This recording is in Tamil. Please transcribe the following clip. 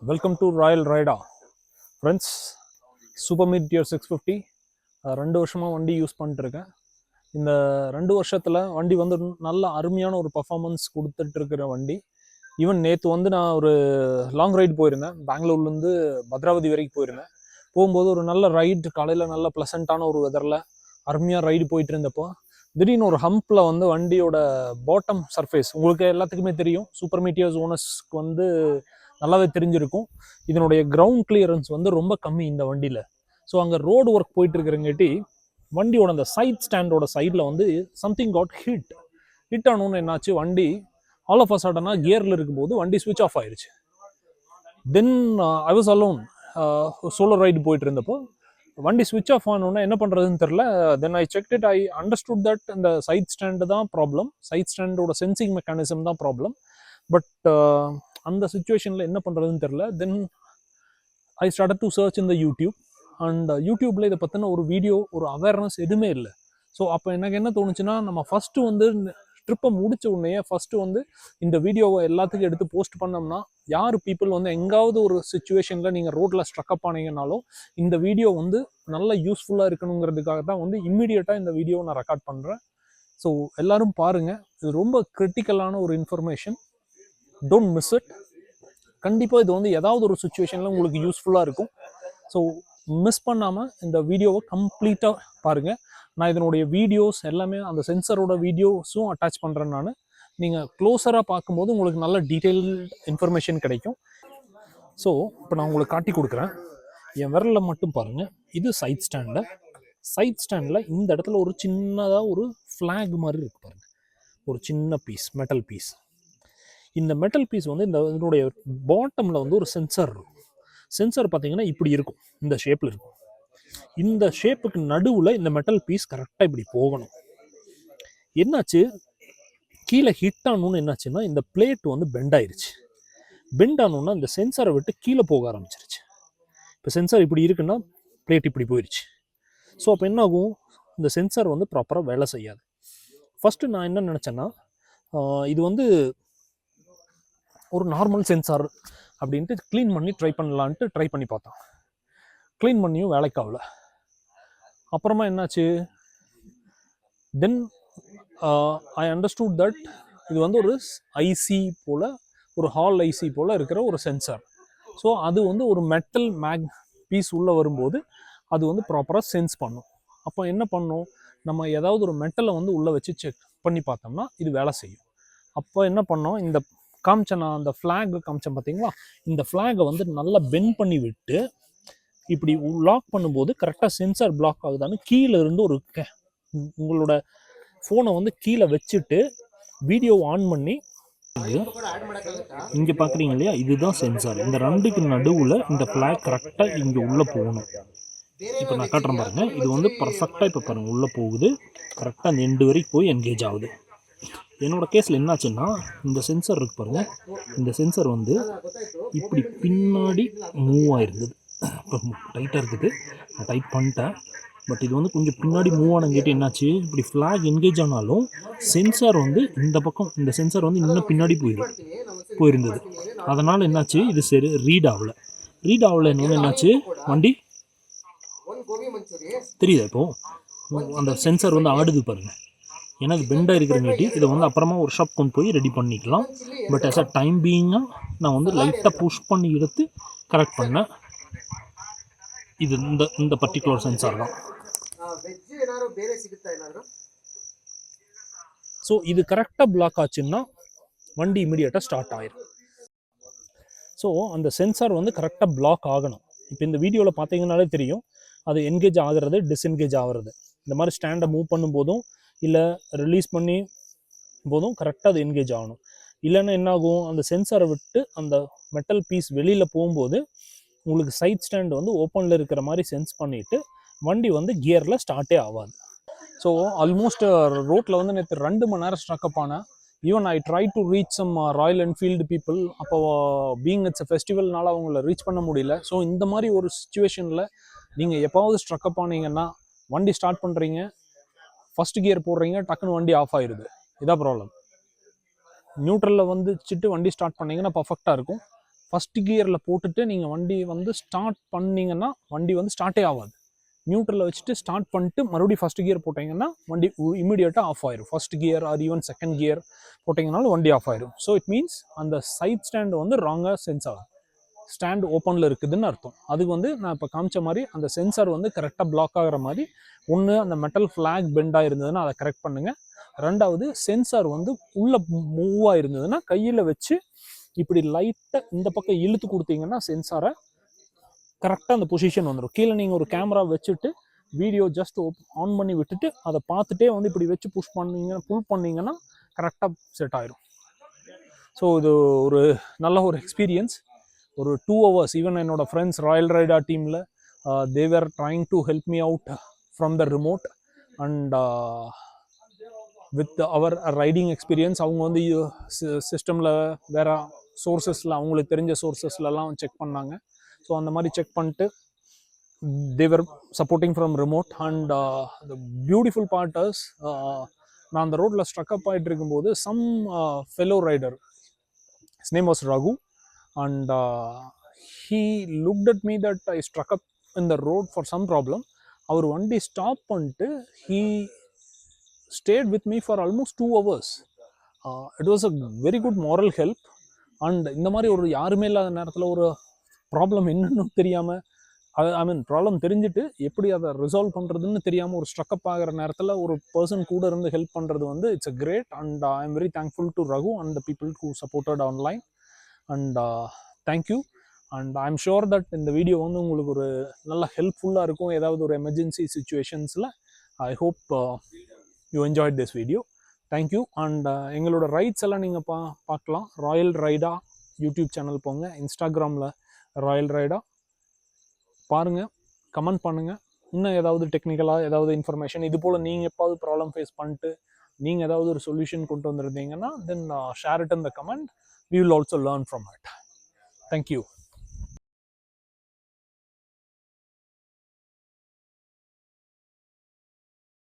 Welcome to royal rider friends. Super meteor 650 2 வருஷமாக வண்டி யூஸ் பண்ணிட்டுருக்கேன். இந்த 2 வருஷத்தில் வண்டி வந்து நல்ல அருமையான ஒரு பர்ஃபார்மன்ஸ் கொடுத்துட்ருக்கிற வண்டி. ஈவன் நேற்று வந்து நான் ஒரு லாங் ரைடு போயிருந்தேன். பெங்களூர்லேருந்து பத்ராவதி வரைக்கும் போயிருந்தேன். போகும்போது ஒரு நல்ல ரைடு, காலையில் நல்ல ப்ளசண்ட்டான ஒரு வெதரில் அருமையாக ரைடு போயிட்டு இருந்தப்போ திடீர்னு ஒரு ஹம்பில் வந்து வண்டியோட பாட்டம் சர்ஃபேஸ், உங்களுக்கு எல்லாத்துக்குமே தெரியும், சூப்பர் மீட்டியர்ஸ் ஓனர்ஸ்க்கு வந்து நல்லாவே தெரிஞ்சிருக்கும், இதனுடைய கிரவுண்ட் கிளியரன்ஸ் வந்து ரொம்ப கம்மி இந்த வண்டியில். ஸோ அங்கே ரோடு ஒர்க் போயிட்டு இருக்கிறங்காட்டி வண்டியோட அந்த சைட் ஸ்டாண்டோட சைடில் வந்து சம்திங் காட் ஹிட் ஆனோன்னு என்னாச்சு, வண்டி ஆல் ஆஃப் அ சடனாக கியரில் இருக்கும்போது வண்டி ஸ்விட்ச் ஆஃப் ஆயிடுச்சு. Then I was alone, solo ride போயிட்டு இருந்தப்போ வண்டி ஸ்விட்ச் ஆஃப் ஆனோன்னா என்ன பண்ணுறதுன்னு தெரில. Then I check it, I understood that இந்த சைட் ஸ்டாண்டு தான் ப்ராப்ளம், சைட் ஸ்டாண்டோட சென்சிங் மெக்கானிசம் தான் ப்ராப்ளம். பட் அந்த சுச்சுவேஷனில் என்ன பண்ணுறதுன்னு தெரில. Then I start to search இந்த யூடியூப், அண்ட் யூடியூப்பில் இதை பற்றின ஒரு வீடியோ, ஒரு அவேர்னஸ் எதுவுமே இல்லை. ஸோ அப்போ எனக்கு என்ன தோணுச்சுன்னா, நம்ம ஃபஸ்ட்டு வந்து ட்ரிப்பை முடித்த உடனே ஃபஸ்ட்டு வந்து இந்த வீடியோவை எல்லாத்துக்கும் எடுத்து போஸ்ட் பண்ணோம்னா, யார் பீப்புள் வந்து எங்காவது ஒரு சுச்சுவேஷனில் நீங்கள் ரோட்டில் ஸ்ட்ரக்அப் ஆனீங்கனாலும் இந்த வீடியோ வந்து நல்ல யூஸ்ஃபுல்லாக இருக்கணுங்கிறதுக்காக தான் வந்து இம்மிடியட்டாக இந்த வீடியோவை நான் ரெக்கார்ட் பண்ணுறேன். ஸோ எல்லோரும் பாருங்கள், இது ரொம்ப கிரிட்டிக்கலான ஒரு இன்ஃபர்மேஷன், டோன்ட் மிஸ் இட். கண்டிப்பாக இது வந்து ஏதாவது ஒரு சுச்சுவேஷனில் உங்களுக்கு யூஸ்ஃபுல்லாக இருக்கும். ஸோ மிஸ் பண்ணாமல் இந்த வீடியோவை கம்ப்ளீட்டாக பாருங்கள். நான் இதனுடைய வீடியோஸ் எல்லாமே அந்த சென்சரோட வீடியோஸும் அட்டாச் பண்ணுறேன் நான். நீங்கள் க்ளோஸராக பார்க்கும்போது உங்களுக்கு நல்ல டீட்டெயில்டு இன்ஃபர்மேஷன் கிடைக்கும். ஸோ இப்போ நான் உங்களுக்கு காட்டி கொடுக்குறேன். என் விரலில் மட்டும் பாருங்கள், இது சைட் ஸ்டாண்டில். சைட் ஸ்டாண்டில் இந்த இடத்துல ஒரு சின்னதாக ஒரு ஃப்ளாக் மாதிரி இருக்குது பாருங்கள், ஒரு சின்ன பீஸ், மெட்டல் பீஸ். இந்த மெட்டல் பீஸ் வந்து இதனுடைய பாட்டமில் வந்து ஒரு சென்சார் இருக்கும். சென்சார் பார்த்தீங்கன்னா இப்படி இருக்கும், இந்த ஷேப்பில் இருக்கும். இந்த ஷேப்புக்கு நடுவில் இந்த மெட்டல் பீஸ் கரெக்டாக இப்படி போகணும். என்னாச்சு, கீழே ஹிட் ஆனோன்னு என்னாச்சுன்னா இந்த பிளேட் வந்து பெண்ட் ஆயிடுச்சு. பெண்ட் ஆனோன்னா இந்த சென்சாரை விட்டு கீழே போக ஆரம்பிச்சிருச்சு. இப்போ சென்சார் இப்படி இருக்குன்னா பிளேட் இப்படி போயிடுச்சு. ஸோ அப்போ என்ன ஆகும், இந்த சென்சார் வந்து ப்ராப்பராக வேலை செய்யாது. ஃபஸ்ட்டு நான் என்ன நினச்சேன்னா, இது வந்து ஒரு நார்மல் சென்சார் அப்படின்ட்டு க்ளீன் பண்ணி ட்ரை பண்ணி பார்த்தேன். க்ளீன் பண்ணியும் வேலைக்கு ஆகல. அப்புறமா என்னாச்சு, தென் ஐ அண்டர்ஸ்டுட் தட் இது வந்து ஒரு ஐசி போல், ஒரு ஹால் ஐசி போல் இருக்கிற ஒரு சென்சார். ஸோ அது வந்து ஒரு மெட்டல் பீஸ் உள்ளே வரும்போது அது வந்து ப்ராப்பராக சென்ஸ் பண்ணும். அப்போ என்ன பண்ணும், நம்ம ஏதாவது ஒரு மெட்டலை வந்து உள்ளே வச்சு செக் பண்ணி பார்த்தோம்னா இது வேலை செய்யும். அப்போ என்ன பண்ணோம், இந்த நான் அந்த ஃப்ளாக் காமிச்சேன் பார்த்தீங்களா, இந்த ஃப்ளாகை வந்து நல்லா பெண்ட் பண்ணி விட்டு இப்படி லாக் பண்ணும்போது கரெக்டாக சென்சார் பிளாக் ஆகுதான்னு கீழே இருந்து ஒரு உங்களோட ஃபோனை வந்து கீழே வச்சுட்டு வீடியோ ஆன் பண்ணி, இங்கே பார்க்குறீங்க இல்லையா, இதுதான் சென்சார். இந்த ரெண்டுக்கு நடுவில் இந்த ஃப்ளாக் கரெக்டாக இங்கே உள்ளே போகணும். இப்போ நான் காட்டுறேன் பாருங்கள், இது வந்து பர்ஃபெக்டாக இப்போ பாருங்கள் உள்ளே போகுது, கரெக்டாக அந்த எண்டு வரைக்கும் போய் என்கேஜ் ஆகுது. என்னோடய கேஸில் என்னாச்சுன்னா, இந்த சென்சர் இருக்கு பாருங்கள், இந்த சென்சர் வந்து இப்படி பின்னாடி மூவ் ஆகிருந்தது. இப்போ டைட்டாக இருக்குது, நான் டைட் பண்ணிட்டேன். பட் இது வந்து கொஞ்சம் பின்னாடி மூவ் ஆனங்கிட்டு என்னாச்சு, இப்படி ஃப்ளாக் என்கேஜ் ஆனாலும் சென்சார் வந்து இந்த பக்கம், இந்த சென்சார் வந்து இன்னும் பின்னாடி போயிருந்தது. அதனால் என்னாச்சு, இது சரி ரீட் ஆகலை. இன்னொன்று என்னாச்சு, வண்டி தெரியுதா இப்போது அந்த சென்சார் வந்து ஆடுது பாருங்கள். ஏன்னா இது பெண்டாக இருக்கிறங்காட்டி இதை வந்து அப்புறமா ஒரு ஷாப் கொண்டு போய் ரெடி பண்ணிக்கலாம். பட் ஆஸ் அ டைம் பீயிங்காக நான் வந்து லைட்டாக புஷ் பண்ணி எடுத்து கரெக்ட் பண்ணேன். இது இந்த பர்டிகுலர் சென்சார் தான். ஸோ இது கரெக்டாக பிளாக் ஆச்சுன்னா வண்டி இமீடியட்டாக ஸ்டார்ட் ஆயிடும். ஸோ அந்த சென்சார் வந்து கரெக்டாக பிளாக் ஆகணும். இப்போ இந்த வீடியோவில் பார்த்தீங்கன்னாலே தெரியும், அது என்கேஜ் ஆகிறது, டிஸ்என்கேஜ் ஆகிறது. இந்த மாதிரி ஸ்டாண்டை மூவ் பண்ணும் போதும் இல்லை ரிலீஸ் பண்ணி போதும் கரெக்டாக அது என்கேஜ் ஆகணும். இல்லைன்னா என்னாகும், அந்த சென்சாரை விட்டு அந்த மெட்டல் பீஸ் வெளியில் போகும்போது உங்களுக்கு சைட் ஸ்டாண்டு வந்து ஓப்பனில் இருக்கிற மாதிரி சென்ஸ் பண்ணிவிட்டு வண்டி வந்து கியரில் ஸ்டார்ட்டே ஆகாது. ஸோ ஆல்மோஸ்ட் ரோட்டில் வந்து நேற்று 2 மணி நேரம் ஸ்ட்ரக்அப் ஆனேன். Even I try to reach some Royal Enfield people. அப்போ பீயிங் இட்ஸ் ஃபெஸ்டிவல்னால அவங்கள ரீச் பண்ண முடியல. ஸோ இந்த மாதிரி ஒரு சுச்சுவேஷனில் நீங்கள் எப்போவாவது ஸ்ட்ரக்அப் ஆனீங்கன்னா, வண்டி ஸ்டார்ட் பண்ணுறீங்க, ஃபஸ்ட் கியர் போடுறீங்க, டக்குன்னு வண்டி ஆஃப் ஆயிடுது, இதான் ப்ராப்ளம். நியூட்ரலில் வந்துச்சுட்டு வண்டி ஸ்டார்ட் பண்ணிங்கன்னா பர்ஃபெக்டாக இருக்கும். ஃபஸ்ட் கியரில் போட்டுட்டு நீங்கள் வண்டி வந்து ஸ்டார்ட் பண்ணிங்கன்னா வண்டி வந்து ஸ்டார்ட்டே ஆகாது. நியூட்ரலில் வச்சுட்டு ஸ்டார்ட் பண்ணிட்டு மறுபடியும் ஃபஸ்ட் கியர் போட்டிங்கன்னா வண்டி இமீடியட்டாக ஆஃப் ஆயிரும். First gear or even second gear போட்டிங்கனாலும் வண்டி ஆஃப் ஆயிரும். ஸோ இட் மீன்ஸ் அந்த சைட் ஸ்டாண்டு வந்து ராங்காக சென்ஸ் ஆகும். ஸ்டாண்ட் ஓப்பனில் இருக்குதுன்னு அர்த்தம். அதுக்கு வந்து நான் இப்போ காமிச்ச மாதிரி அந்த சென்சார் வந்து கரெக்டாக பிளாக் ஆகிற மாதிரி ஒன்று அந்த மெட்டல் ஃப்ளாக் பெண்டாக இருந்ததுன்னா அதை கரெக்ட் பண்ணுங்கள். ரெண்டாவது சென்சார் வந்து உள்ளே மூவ் ஆகிருந்ததுன்னா கையில் வச்சு இப்படி லைட்டாக இந்த பக்கம் இழுத்து கொடுத்தீங்கன்னா சென்சாரை கரெக்டாக அந்த பொசிஷன் வந்துடும். கீழே நீங்கள் ஒரு கேமரா வச்சுட்டு வீடியோ ஜஸ்ட் ஆன் பண்ணி விட்டுட்டு அதை பார்த்துட்டே வந்து இப்படி வச்சு புல் பண்ணிங்கன்னா கரெக்டாக செட் ஆயிரும். ஸோ இது ஒரு நல்ல ஒரு எக்ஸ்பீரியன்ஸ். ஒரு 2 hours ஈவன் என்னோடய ஃப்ரெண்ட்ஸ் ராயல் ரைடா டீமில் they were trying to help me out from the remote and with our riding experience. அவங்க வந்து சிஸ்டமில் வேறு சோர்ஸஸில் அவங்களுக்கு தெரிஞ்ச சோர்ஸஸ்லலாம் செக் பண்ணாங்க. ஸோ அந்த மாதிரி செக் பண்ணிட்டு they were supporting from remote. And the beautiful part is நான் அந்த ரோட்டில் ஸ்ட்ரக் அப் ஆகிட்டு இருக்கும்போது some fellow rider, his name was Raghu, and he looked at me that I struck up in the road for some problem. அவர் வண்டி ஸ்டாப் பண்ணிட்டு he stayed with me for almost 2 hours. It was a very good moral help. And இந்த மாதிரி ஒரு யாருமே இல்லாத நேரத்தில் ஒரு ப்ராப்ளம் என்னன்னு தெரியாமல், ப்ராப்ளம் தெரிஞ்சுட்டு எப்படி அதை ரிசால்வ் பண்ணுறதுன்னு தெரியாமல் ஒரு ஸ்ட்ரக்அப் ஆகிற நேரத்தில் ஒரு பர்சன் கூட இருந்து ஹெல்ப் பண்ணுறது வந்து it's a great. And I am very thankful to Raghu and the people who supported online. And thank you. And I am sure that இந்த வீடியோ வந்து உங்களுக்கு ஒரு நல்ல ஹெல்ப்ஃபுல்லாக இருக்கும் ஏதாவது ஒரு எமர்ஜென்சி சுச்சுவேஷன்ஸில். I hope you enjoyed this video. Thank you. And எங்களோட ரைட்ஸ் எல்லாம் நீங்கள் பார்க்கலாம். ராயல் ரைடா யூடியூப் சேனல் போங்க, இன்ஸ்டாகிராமில் ராயல் ரைடா பாருங்கள், கமெண்ட் பண்ணுங்கள். இன்னும் ஏதாவது டெக்னிக்கலாக ஏதாவது இன்ஃபர்மேஷன் இது போல் நீங்கள் எப்பாவது ப்ராப்ளம் ஃபேஸ் பண்ணிட்டு நீங்கள் ஏதாவது ஒரு சொல்யூஷன் கொண்டு வந்திருந்தீங்கன்னா then share it in the comment. We will also learn from it. Thank you.